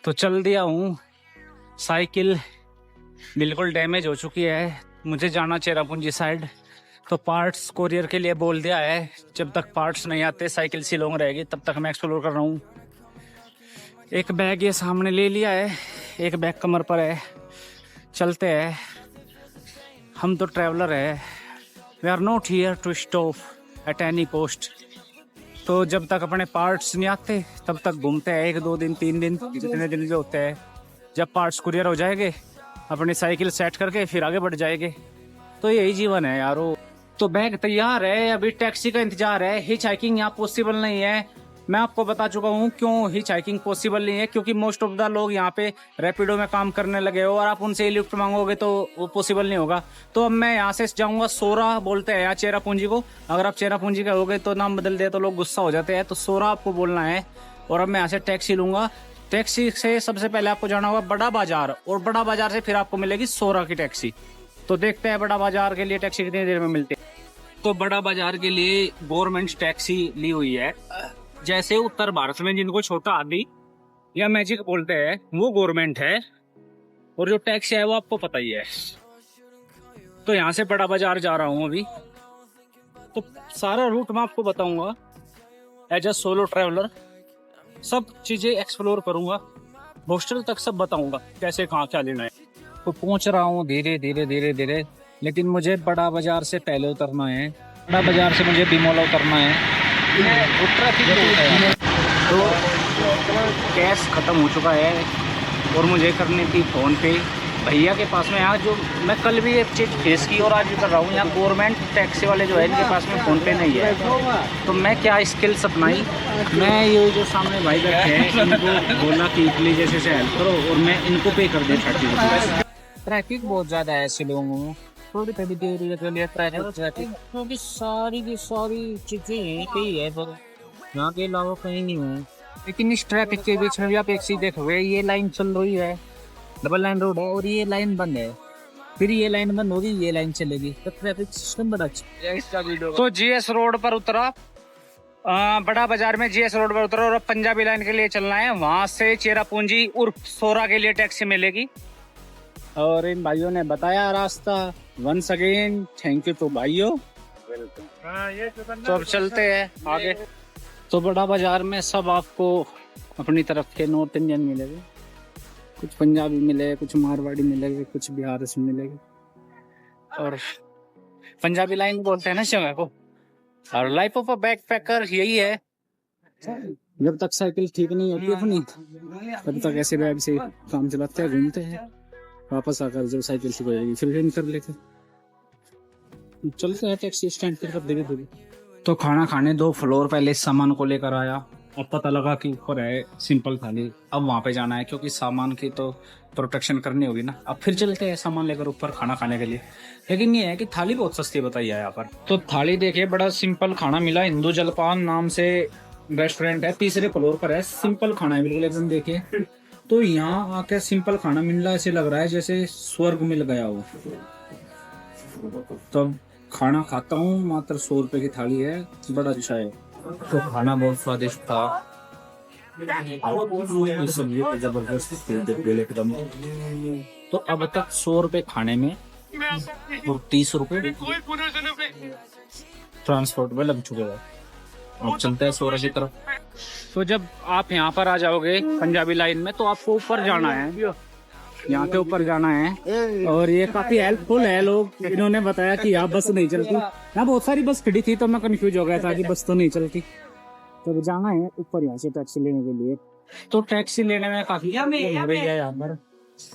तो चल दिया हूँ। साइकिल बिल्कुल डैमेज हो चुकी है। मुझे जाना चेरापूंजी साइड, तो पार्ट्स कोरियर के लिए बोल दिया है। जब तक पार्ट्स नहीं आते साइकिल सीलोंग रहेगी, तब तक मैं एक्सप्लोर कर रहा हूँ। एक बैग ये सामने ले लिया है, एक बैग कमर पर है। चलते हैं, हम तो ट्रैवलर है। We are not here to stop at any cost. तो जब तक अपने पार्ट्स नहीं आते तब तक घूमते हैं, 1 2 दिन 3 दिन जितने दिन जो होते हैं। जब पार्ट्स कुरियर हो जाएंगे अपनी साइकिल सेट करके फिर आगे बढ़ जाएंगे। तो यही जीवन है यारो। तो बैग तैयार है, अभी टैक्सी का इंतजार है। हिच हाइकिंग यहाँ पॉसिबल नहीं है। मैं आपको बता चुका हूँ क्यों हिच हाइकिंग पॉसिबल नहीं है, क्योंकि मोस्ट ऑफ द लोग यहाँ पे रैपिडो में काम करने लगे हो और आप उनसे लिफ्ट मांगोगे तो वो पॉसिबल नहीं होगा। तो अब मैं यहाँ से जाऊँगा, सोरा बोलते हैं यहाँ चेरापूंजी को। अगर आप चेरापूंजी का होगे तो नाम बदल दे तो लोग गुस्सा हो जाते हैं, तो सोरा आपको बोलना है। और अब मैं यहाँ से टैक्सी लूंगा। टैक्सी से सबसे पहले आपको जाना होगा बड़ा बाजार, और बड़ा बाजार से फिर आपको मिलेगी सोरा की टैक्सी। तो देखते हैं बड़ा बाजार के लिए टैक्सी कितनी देर में मिलती है। तो बड़ा बाजार के लिए गवर्नमेंट टैक्सी ली हुई है। जैसे उत्तर भारत में जिनको छोटा हाथी या मैजिक बोलते हैं वो गवर्नमेंट है, और जो टैक्सी है वो आपको पता ही है। तो यहाँ से बड़ा बाजार जा रहा हूँ अभी। तो सारा रूट मैं आपको बताऊंगा एज अ सोलो ट्रैवलर। सब चीजें एक्सप्लोर करूंगा, हॉस्टल तक सब बताऊंगा कैसे कहाँ क्या लेना है। तो पहुंच रहा हूँ धीरे धीरे धीरे धीरे, लेकिन मुझे बड़ा बाजार से पहले उतरना है। बड़ा बाजार से मुझे बिमोला उतरना है। तो कैश खत्म हो चुका है और मुझे करनी थी फोन पे भैया के पास में। यहाँ जो मैं कल भी एक चीज़ फेस की और आज भी कर रहा हूँ, यहाँ गवर्नमेंट टैक्सी वाले जो है इनके पास में फ़ोन पे नहीं है। तो मैं क्या स्किल्स अपनाई, मैं ये जो सामने भाई बैठे हैं इनको बोला कि प्लीज जैसे से हेल्प करो और मैं इनको पे कर दे 30 रुपये। ट्रैफिक बहुत ज़्यादा है शिलोंग में, थोड़ी थोड़ी देर के लिए ट्रैफिक, क्योंकि सारी की सारी चीज़ें यहीं पे ही है, पर यहाँ के अलावा कहीं नहीं है। लेकिन इस ट्रैफिक के बीच में भी आप एक चीज़ देखोगे, ये लाइन चल रही है, डबल लाइन रोड है, और ये लाइन बंद है। फिर ये लाइन बंद होगी, ये लाइन चलेगी, तो ट्रैफिक सिस्टम बड़ा अच्छा। तो जीएस रोड पर उतरा, बड़ा बाजार में जीएस रोड पर उतरा और अब पंजाबी लाइन के लिए चलना है। वहां से चेरापूंजी उर्फ सोरा के लिए टैक्सी मिलेगी। और इन भाइयों ने बताया रास्ता। Once again thank you to भाइयों। तो अब चलते हैं आगे। तो बड़ा बाजार में सब आपको अपनी तरफ के नॉर्थ इंडियन मिलेंगे, कुछ पंजाबी मिले, कुछ मारवाड़ी मिलेगी, कुछ बिहार से मिलेगी। और पंजाबी लाइन बोलते हैं ना जगह को। और लाइफ ऑफ अ बैकपैकर यही है, जब तक साइकिल ठीक नहीं होती अपनी तब तक ऐसे बैग से काम चलाते हैं, घूमते हैं। वापस आकर जब साइकिल ठीक हो जाएगी फिर रेंट कर लेते। चलते हैं टैक्सी स्टैंड पर धीरे धीरे। तो खाना खाने 2 फ्लोर पहले सामान को लेकर आया, अब पता लगा कि ऊपर है सिंपल थाली। अब वहाँ पे जाना है क्योंकि सामान की तो प्रोटेक्शन करनी होगी ना। अब फिर चलते हैं सामान लेकर ऊपर खाना खाने के लिए। लेकिन ये है कि थाली बहुत सस्ती बताई है यहाँ पर। तो थाली देखिए, बड़ा सिंपल खाना मिला। हिंदू जलपान नाम से रेस्टोरेंट है, 3रे फ्लोर पर है। सिंपल खाना है बिल्कुल एकदम। देखिए तो यहाँ आके सिंपल खाना मिल रहा है, ऐसे लग रहा है जैसे स्वर्ग मिल गया हो। तो खाना खाता हूँ, मात्र 100 रुपए की थाली है, बड़ा अच्छा है। तो खाना बहुत स्वादिष्ट था, सब्जी जबरदस्त एकदम। तो अब तक 100 रुपए खाने में और 30 रुपए ट्रांसपोर्ट में लग चुके हैं। अब चलते हैं सोरा की तरफ। तो जब आप यहाँ पर आ जाओगे पंजाबी लाइन में, तो आपको ऊपर जाना है, यहाँ पे ऊपर जाना है। और ये काफी हेल्पफुल है लोग, इन्होंने बताया कि यहाँ बस नहीं चलती। यहाँ बहुत सारी बस खड़ी थी तो मैं कंफ्यूज हो गया था कि बस तो नहीं चलती। तो जाना है ऊपर यहाँ से टैक्सी लेने के लिए। तो टैक्सी लेने में काफी हो रही है यहाँ पर,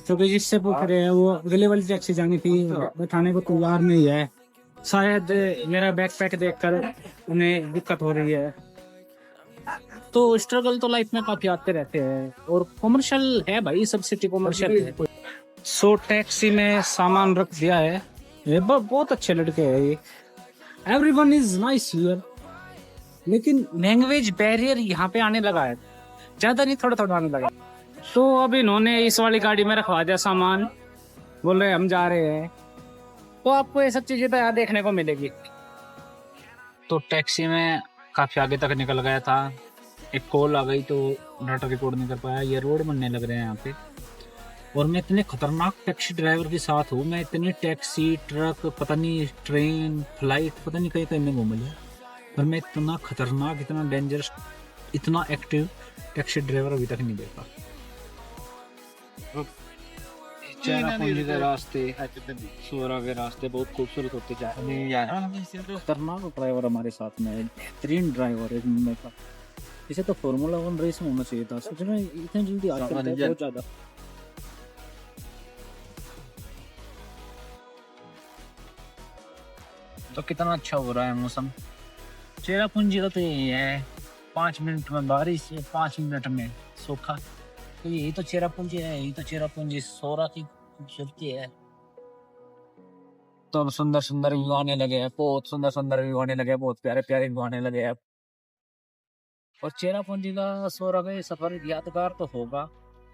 क्योंकि जिससे पूछ रहे हैं वो अगले वाली टैक्सी जानी थी, बैठाने को तैयार नहीं है। शायद मेरा बैकपैक देखकर उन्हें दिक्कत हो रही है। तो स्ट्रगल तो लाइफ में काफी आते रहते हैं, और कमर्शियल है भाई, सब सिटी कमर्शियल है। सो टैक्सी में सामान रख दिया है। ये बहुत अच्छे लड़के हैं ये, एवरीवन इज नाइस हियर। लेकिन लैंग्वेज बैरियर यहाँ पे आने लगा है, ज्यादा नहीं थोड़ा थोड़ा आने लगा। तो अब इन्होंने इस वाली गाड़ी में रखवा दिया सामान, बोल रहे हम जा रहे हैं। तो आपको ये सब चीजें तो यहाँ देखने को मिलेगी। तो टैक्सी में काफी आगे तक निकल गया था, एक कॉल आ गई तो डाटा रिकॉर्ड नहीं कर पाया। ये रोड बनने लग रहे हैं यहाँ पे, और मैं इतने खतरनाक टैक्सी ड्राइवर के साथ हूँ। मैं इतनी टैक्सी, ट्रक, पता नहीं ट्रेन, फ्लाइट, पता नहीं कहीं कहीं में घूम लिया, पर मैं इतना खतरनाक, इतना डेंजरस, इतना एक्टिव टैक्सी ड्राइवर अभी तक नहीं देखा। चेरापूंजी के रास्ते, सोरा के रास्ते बहुत खूबसूरत होते जा रहे हैं। खतरनाक ड्राइवर हमारे साथ में है, बेहतरीन ड्राइवर है मुंबई का। इसे तो फार्मूला 1 रेस में होना चाहिए था। सोच रहे इतनी जल्दी आ जाता है, बहुत ज्यादा। तो कितना अच्छा हो रहा है मौसम। चेरापूंजी का तो यही है, 5 मिनट में बारिश, 5 मिनट में सूखा। तो यही तो चेरापूंजी है, यही तो चेरापूंजी सोरा की खूबसूरती है। तो सुंदर सुंदर व्यू आने लगे हैं, बहुत सुंदर सुंदर व्यू आने लगे हैं, बहुत प्यारे प्यारे व्यू आने लगे हैं। और चेरापूंजी का सोरा का ये सफर यादगार तो होगा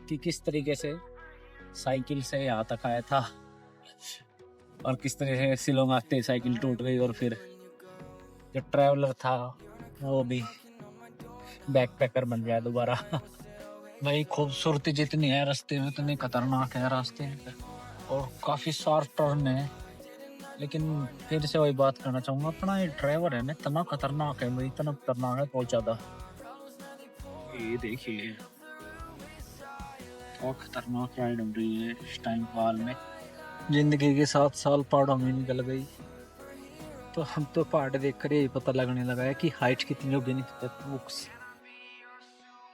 कि किस तरीके से साइकिल से यहाँ तक आया था, और किस तरह से शिलोंग आते साइकिल टूट गई, और फिर जो ट्रैवलर था वो भी बैकपैकर बन गया दोबारा। भाई खूबसूरती जितनी है रास्ते में, उतनी खतरनाक है रास्ते, और काफी शार्प टर्न है। लेकिन फिर से वही बात करना चाहूंगा, अपना ये ड्राइवर है ना इतना खतरनाक है भाई, इतना खतरनाक है बहुत ज्यादा। ये देखिए और खतरनाक राइड हो रही है इस टाइम पाल में। जिंदगी के 7 साल पहाड़ों में निकल गई, तो हम तो पहाड़ देख कर यही पता लगने लगा है कि हाइट कितनी होगी।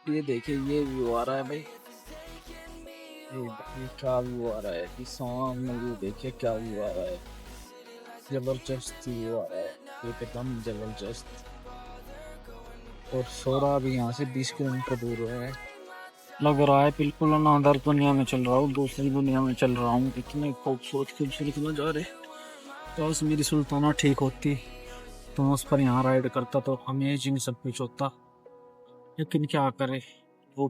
ये देखिए ये व्यू आ रहा है भाई, ये क्या व्यू आ रहा है कि सामने, ये देखिए क्या व्यू आ रहा है, जबरदस्त व्यू आ रहा है, एकदम जबरदस्त। और सोरा भी यहाँ से 20 किलोमीटर दूर है। लग रहा है बिल्कुल अनदर दुनिया में चल रहा हूँ, दूसरी दुनिया में चल रहा हूँ। इतने खूबसूरत नज़ारे। तो बस मेरी सुल्ताना ठीक होती तो मैं उस पर यहाँ राइड करता तो अमेजिंग सब कुछ होता। लेकिन क्या करे, वो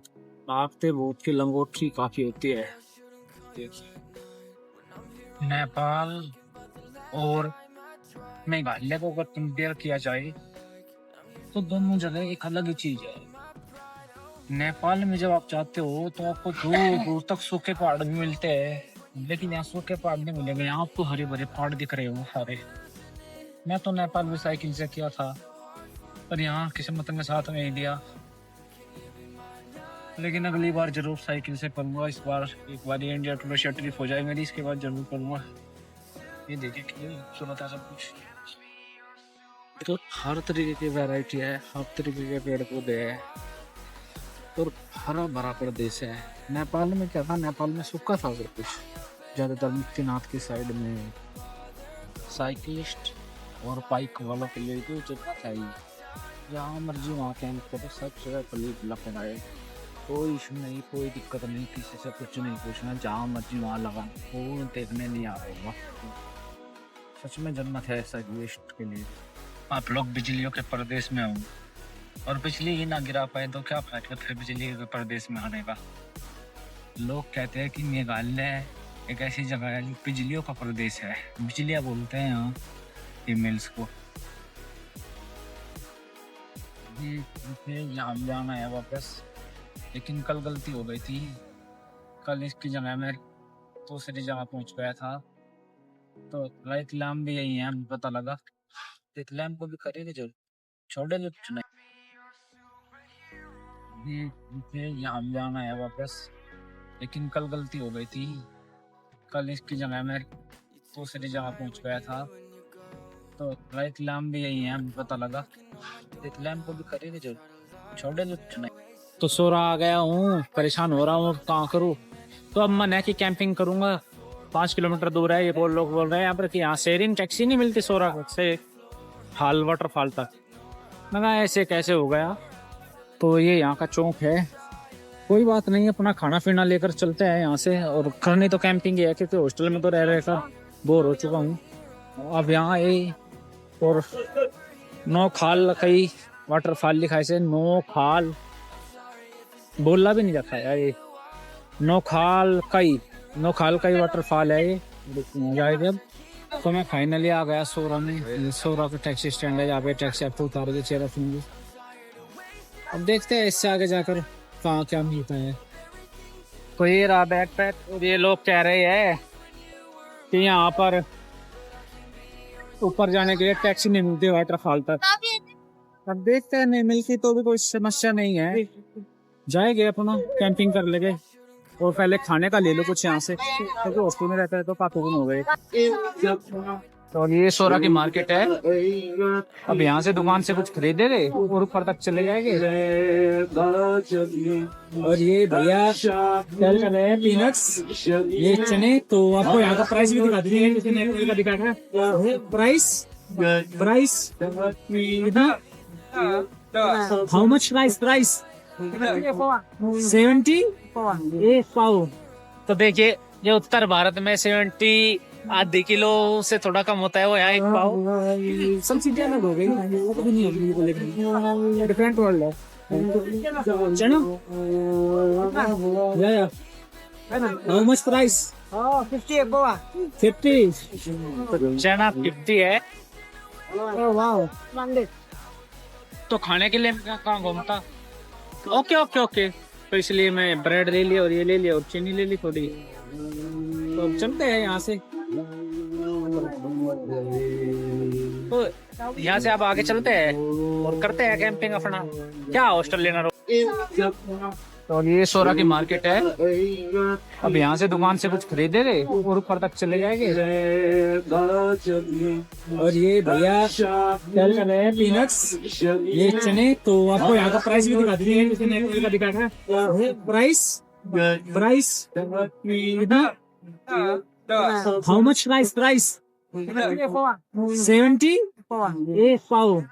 भागते बहुत की लंगोटी काफी होती है। नेपाल और मेघालय को अगर कंपेयर किया जाए तो दोनों जगह एक अलग ही चीज है। नेपाल में जब आप जाते हो तो आपको दूर दूर तक सूखे पहाड़ भी मिलते हैं, लेकिन यहाँ सूखे पहाड़ नहीं मिलेंगे, यहाँ आपको हरे भरे पहाड़ दिख रहे हो सारे। मैं तो नेपाल में साइकिल से किया था, पर यहाँ किस्मत ने साथ में ही दिया। लेकिन अगली बार जरूर साइकिल से करूँगा। इस बार एक बार ये इंडिया टूर ट्रिप हो जाए मेरी, इसके बाद जरूर करूँगा। ये देखिए कितनी खूबसूरत है सब कुछ। तो हर तरीके की वैरायटी है, हर तरीके के पेड़ पौधे है, और हरा भरा प्रदेश है। नेपाल में क्या था, नेपाल में सूखा था सब कुछ। ज़्यादातर मुक्तिनाथ की साइड में साइकिलिस्ट और बाइक वालों के लिए तो जगह चाहिए, जहाँ मर्जी वहाँ कैंप करो, सब जगह खुली लगाए, कोई इशू नहीं, कोई दिक्कत नहीं, किसी से कुछ नहीं पूछना, जहाँ मर्जी वहाँ लगा, कोई देखने नहीं आ रहा होगा। सच में जन्नत है साइकिलिस्ट के लिए। आप लोग बिजलियों के परदेश में हो और बिजली ही ना गिरा पाए तो क्या फायदा फिर बिजली के परदेश में आने का। लोग कहते हैं कि मेघालय एक ऐसी जगह है जो बिजलियों का प्रदेश है, बिजलियाँ बोलते हैं यहाँ फीमेल्स को। यहाँ जाना है वापस, लेकिन कल गलती हो गई थी। कल इसकी जगह मैं दूसरी जगह पहुँच गया था। तो लाइट लैम्प भी यही है, हमें पता लगा। लाइट लैम्प को भी करेंगे जो छोड़े जो कुछ नहीं। यहाँ जाना है वापस, लेकिन कल गलती हो गई थी। कल इसकी जगह मैं दूसरी जगह पहुँच गया था। तो लाइट लैम्प भी यही है, हमें पता लगा। लाइट लैम्प को भी करेंगे जो छोड़े जो कुछ नहीं। तो सोरा आ गया हूँ, परेशान हो रहा हूँ, कहाँ करूँ। तो अब मन है कि कैंपिंग करूँगा। 5 किलोमीटर दूर है, ये लोग बोल रहे हैं यहाँ पर कि यहाँ शेयरिंग टैक्सी नहीं मिलती सोरा से हाल वाटरफॉल तक। मैं ऐसे कैसे हो गया। तो ये यहाँ का चौक है, कोई बात नहीं, अपना खाना पीना लेकर चलते हैं यहाँ से। और करनी तो कैंपिंग ही है, क्योंकि हॉस्टल में तो रह रहकर बोर हो चुका हूँ। अब यहाँ ये और नो खाल कई वाटरफॉल लिखा है, नो खाल बोलना भी नहीं जाता यार, ये नो खाल कई वाटरफॉल है ये। जाएगा तो मैं फाइनली आ गया सोरा में। सोरा का टैक्सी स्टैंड है, यहाँ पे टैक्सी आपको उतार दे चेरापूंजी। अब देखते हैं इससे आगे जाकर कहाँ क्या मिलता है। तो ये रहा बैकपैक, और ये लोग कह रहे हैं कि यहाँ पर ऊपर जाने के लिए टैक्सी नहीं मिलती वाटरफॉल तक। अब देखते हैं, नहीं मिलती तो भी कोई समस्या नहीं है, जाएंगे अपना कैंपिंग कर लेंगे। और पहले खाने का ले लो कुछ यहाँ से, क्योंकि हॉस्टल में रहता है तो काफी दिन हो गए। तो ये सोरा की मार्केट है, अब यहाँ से दुकान से कुछ खरीदेंगे और ऊपर तक चले जाएंगे। और ये भैया क्या कर रहे हैं, पीनट्स, ये चने। तो आपको यहाँ का प्राइस भी दिखा दीजिए, दिखा है प्राइस कितना, हाउ मच प्राइस 70 एक पाव। तो देखिए, ये उत्तर भारत में 70 आधे किलो से थोड़ा कम होता है, वो यहाँ एक पाव। सब चीजें अलग हो गई, डिफरेंट वर्ल्ड है। चलो हाउ मच प्राइस 50 एक पाव, 50 चना 50 है। तो खाने के लिए मैं कहाँ घूमता, ओके तो इसलिए मैं ब्रेड ले लिया और ये ले लिया और चीनी ले ली थोड़ी। तो अब चलते हैं यहाँ से, तो यहाँ से अब आगे चलते हैं और करते हैं कैंपिंग अपना। क्या हॉस्टल लेना तो ये सोरा की मार्केट है, अब यहाँ से दुकान से कुछ खरीदेंगे और ऊपर तक चले जाएंगे। और ये भैया क्या कर रहे हैं, पीनट्स, ये चने। तो आपको यहाँ का प्राइस भी दिखा दीजिए, दिखा है प्राइस कितना, हाउ मच प्राइस 70 एक पाव।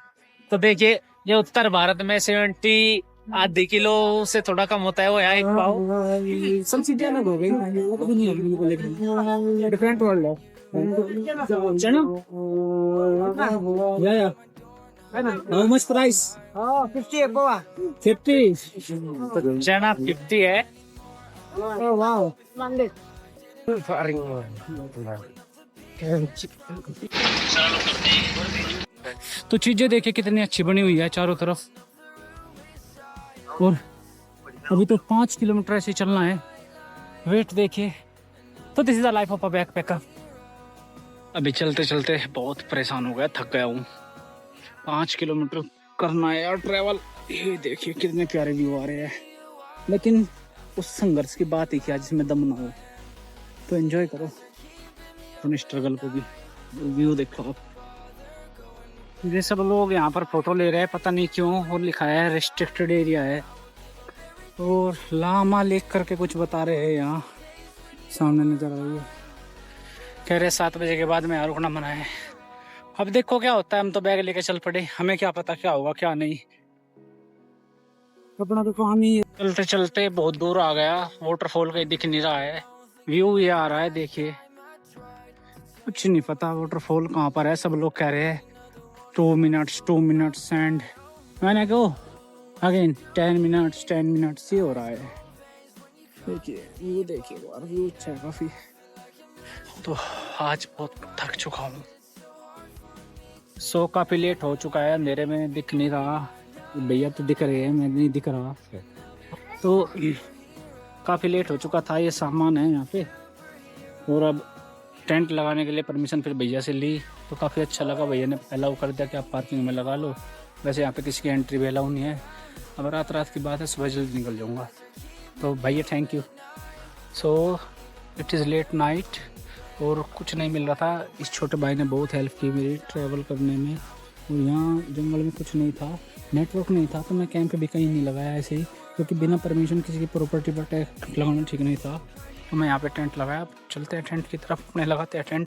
तो देखिए, ये उत्तर भारत में 70 आधे किलो से थोड़ा कम होता है, वो यहाँ एक पाव। सब चीजें अलग हो गई, डिफरेंट वर्ल्ड है। चलो हाउ मच प्राइस 50 एक पाव, 50 चना 50 है। तो चीजें देखिए कितनी अच्छी बनी हुई है चारों तरफ, और अभी तो 5 किलोमीटर ऐसे चलना है। वेट देखिए, तो this is the life of a backpacker. अभी चलते चलते बहुत परेशान हो गया, थक गया हूँ। 5 किलोमीटर करना है यार ट्रैवल। ये देखिए कितने प्यारे व्यू आ रहे हैं, लेकिन उस संघर्ष की बात ही क्या जिसमें दम ना हो। तो एंजॉय करो अपने स्ट्रगल को भी, व्यू देखो आप। ये सब लोग यहाँ पर फोटो ले रहे हैं, पता नहीं क्यों, और लिखा है रेस्ट्रिक्टेड एरिया है। और लामा लेक करके कुछ बता रहे हैं, यहाँ सामने नजर आ रही है। कह रहे 7 बजे के बाद में यहाँ रुकना मना है। अब देखो क्या होता है, हम तो बैग लेके चल पड़े, हमें क्या पता क्या होगा क्या नहीं। अपना तो काम ही, चलते चलते बहुत दूर आ गया, वाटरफॉल कहीं दिख नहीं रहा है। व्यू ये आ रहा है देखिए, कुछ नहीं पता वाटरफॉल कहाँ पर है। सब लोग कह रहे हैं 2 मिनट्स एंड मैंने गो अगेन 10 मिनट्स ये हो रहा है। देखिए व्यू देखिए, व्यू अच्छा है काफी। तो आज बहुत थक चुका हूँ, सो काफी लेट हो चुका है, अंधेरे में दिख नहीं रहा। भैया तो दिख रहे हैं, मैं नहीं दिख रहा। तो काफी लेट हो चुका था। ये सामान है यहाँ पे, और अब टेंट लगाने के लिए परमिशन फिर भैया से ली, तो काफ़ी अच्छा लगा। भैया ने अलाउ कर दिया कि आप पार्किंग में लगा लो। वैसे यहाँ पे किसी की एंट्री भी अलाउ नहीं है। अब रात की बात है, सुबह जल्दी निकल जाऊँगा। तो भैया thank you. So it is late night, और कुछ नहीं मिल रहा था। इस छोटे भाई ने बहुत हेल्प की मेरी ट्रैवल करने में। और यहाँ जंगल में कुछ नहीं था, नेटवर्क नहीं था, तो मैं कैंप भी कहीं नहीं लगाया ऐसे ही, क्योंकि बिना परमिशन किसी की प्रॉपर्टी पर टेंट लगाना ठीक नहीं था। तो मैं यहाँ पे टेंट लगाया। चलते हैं टेंट की तरफ, अपने लगाते हैं टेंट।